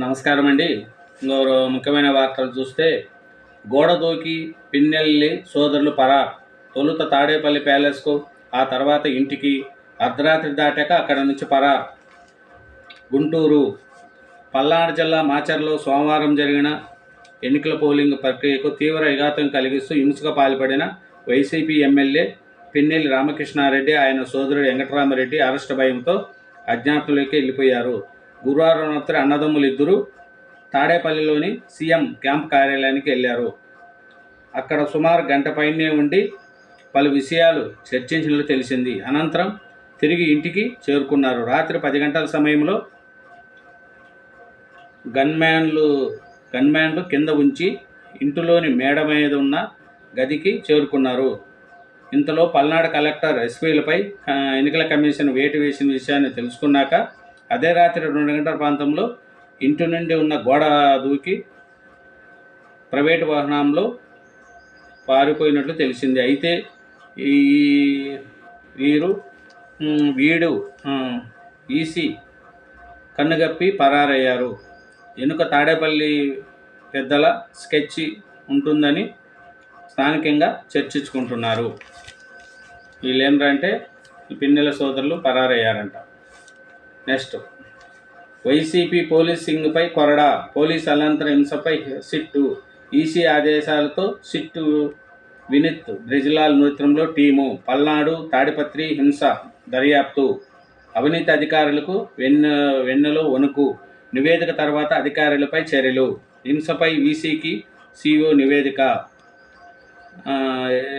నమస్కారం అండి. ముఖ్యమైన వార్తలు చూస్తే, గోడ దూకి పిన్నెల్లి సోదరులు పరార్. తొలుత తాడేపల్లి ప్యాలెస్కు, ఆ తర్వాత ఇంటికి. అర్ధరాత్రి దాటాక అక్కడ నుంచి పరార్. గుంటూరు పల్నాడు జిల్లా మాచర్లో సోమవారం జరిగిన ఎన్నికల పోలింగ్ ప్రక్రియకు తీవ్ర విఘాతం కలిగిస్తూ హింసకు పాల్పడిన వైసీపీ ఎమ్మెల్యే పిన్నెల్లి రామకృష్ణారెడ్డి, ఆయన సోదరుడు వెంకటరామరెడ్డి అరెస్టు భయంతో అజ్ఞాతంలోకి వెళ్ళిపోయారు. గురువారం రాత్రి అన్నదమ్ములు ఇద్దరు తాడేపల్లిలోని సీఎం క్యాంప్ కార్యాలయానికి వెళ్ళారు. అక్కడ సుమారు గంట పైనే ఉండి పలు విషయాలు చర్చించినట్లు తెలిసింది. అనంతరం తిరిగి ఇంటికి చేరుకున్నారు. రాత్రి 10 గంటల సమయంలో గన్మ్యాన్లు కింద ఉంచి ఇంటిలోని మేడ మీద ఉన్న గదికి చేరుకున్నారు. ఇంతలో పల్నాడు కలెక్టర్ ఎస్పీలపై ఎన్నికల కమిషన్ వేటు వేసిన విషయాన్ని తెలుసుకున్నాక అదే రాత్రి 2 గంటల ప్రాంతంలో ఇంటి నుండి ఉన్న గోడ దూకి ప్రైవేటు వాహనంలో పారిపోయినట్లు తెలిసింది. అయితే వీడు ఈసీ కన్నుగప్పి పరారయ్యారు. ఎన్నిక తాడేపల్లి పెద్దల స్కెచ్ ఉంటుందని స్థానికంగా చర్చించుకుంటున్నారు. వీళ్ళేంటంటే పిన్నెల సోదరులు పరారయ్యారంట. నెక్స్ట్, వైసీపీ పోలీసింగ్పై కొరడా. పోలీసు అలంతర హింసపై సిట్టు. ఈసీ ఆదేశాలతో సిట్టు వినీత్ బ్రిజ్లాల్ నేతృత్వంలో టీము. పల్నాడు తాడిపత్రి హింస దర్యాప్తు. అవినీతి అధికారులకు వెన్నెలో వణుకు. నివేదిక తర్వాత అధికారులపై చర్యలు. హింసపై వీసీకి సిఓ నివేదిక.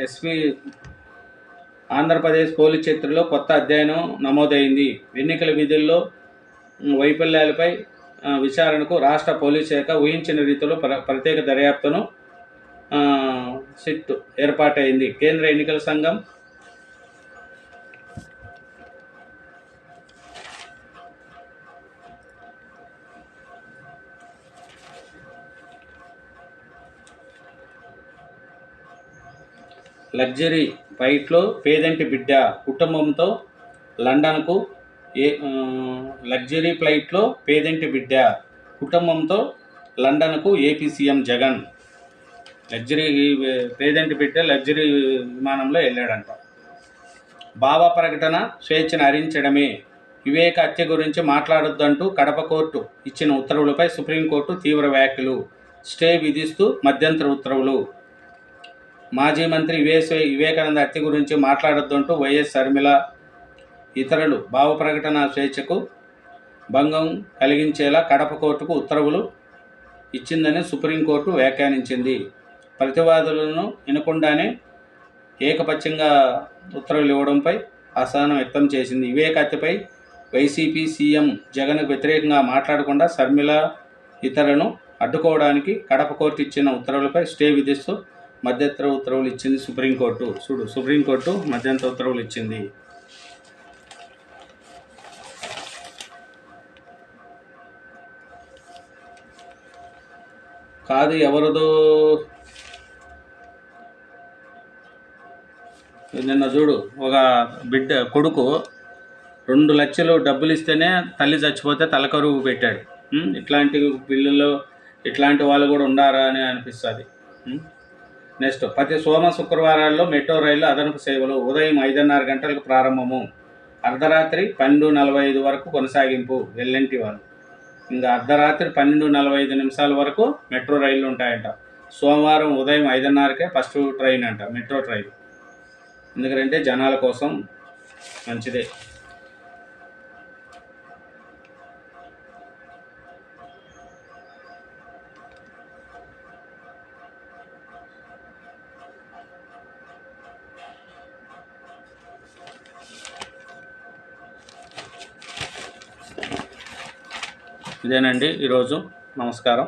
ఎస్పీ ఆంధ్రప్రదేశ్ పోలీస్ చరిత్రలో కొత్త అధ్యాయం నమోదైంది. ఎన్నికల విధుల్లో వైఫల్యాలపై విచారణకు రాష్ట్ర పోలీస్ శాఖ ఊహించిన రీతిలో ప్రత్యేక దర్యాప్తును సిట్ ఏర్పాటైంది. కేంద్ర ఎన్నికల సంఘం లగ్జరీ ఫ్లైట్లో పేదంటి బిడ్డ. కుటుంబంతో లండన్కు లగ్జరీ ఫ్లైట్లో పేదంటి బిడ్డ కుటుంబంతో లండన్కు ఏపీ సీఎం జగన్. పేదంటి బిడ్డ లగ్జరీ విమానంలో వెళ్ళాడంట. బాబా ప్రకటన స్వేచ్ఛను హరించడమే. వివేక హత్య గురించి మాట్లాడొద్దంటూ కడప కోర్టు ఇచ్చిన ఉత్తర్వులపై సుప్రీంకోర్టు తీవ్ర వ్యాఖ్యలు. స్టే విధిస్తూ మధ్యంతర ఉత్తర్వులు. మాజీ మంత్రి వివేకానంద హత్య గురించి మాట్లాడొద్దంటూ వైఎస్ షర్మిల ఇతరులు భావ ప్రకటన స్వేచ్ఛకు భంగం కలిగించేలా కడప కోర్టుకు ఉత్తర్వులు ఇచ్చిందని సుప్రీంకోర్టు వ్యాఖ్యానించింది. ప్రతివాదులను వినకుండానే ఏకపక్షంగా ఉత్తర్వులు ఇవ్వడంపై అసహనం వ్యక్తం చేసింది. వివేక హత్యపై వైసీపీ సీఎం జగన్కు వ్యతిరేకంగా మాట్లాడకుండా షర్మిల ఇతరులను అడ్డుకోవడానికి కడప కోర్టు ఇచ్చిన ఉత్తర్వులపై స్టే విధిస్తూ మధ్యంతర ఉత్తర్వులు ఇచ్చింది సుప్రీంకోర్టు. సుప్రీంకోర్టు మధ్యంతర ఉత్తర్వులు ఇచ్చింది. కాదు ఎవరిదో నిన్న చూడు, ఒక కొడుకు 2 లక్షలు డబ్బులు ఇస్తేనే తల్లి చచ్చిపోతే తలకరువు పెట్టాడు. ఇట్లాంటి పిల్లలు ఇట్లాంటి వాళ్ళు కూడా ఉండారా అని అనిపిస్తుంది. నెక్స్ట్, ప్రతి శుక్రవారాల్లో మెట్రో రైలు అదనపు సేవలు. ఉదయం 5:30 గంటలకు ప్రారంభము, అర్ధరాత్రి 12:45 వరకు కొనసాగింపు. వెల్లంటి వాళ్ళు ఇంకా అర్ధరాత్రి 12:45 వరకు మెట్రో రైళ్ళు ఉంటాయంట. సోమవారం ఉదయం 5:30కే ఫస్ట్ ట్రైన్ అంట, మెట్రో ట్రైన్. ఎందుకంటే జనాల కోసం మంచిదే. ఇదేనండి ఈరోజు. నమస్కారం.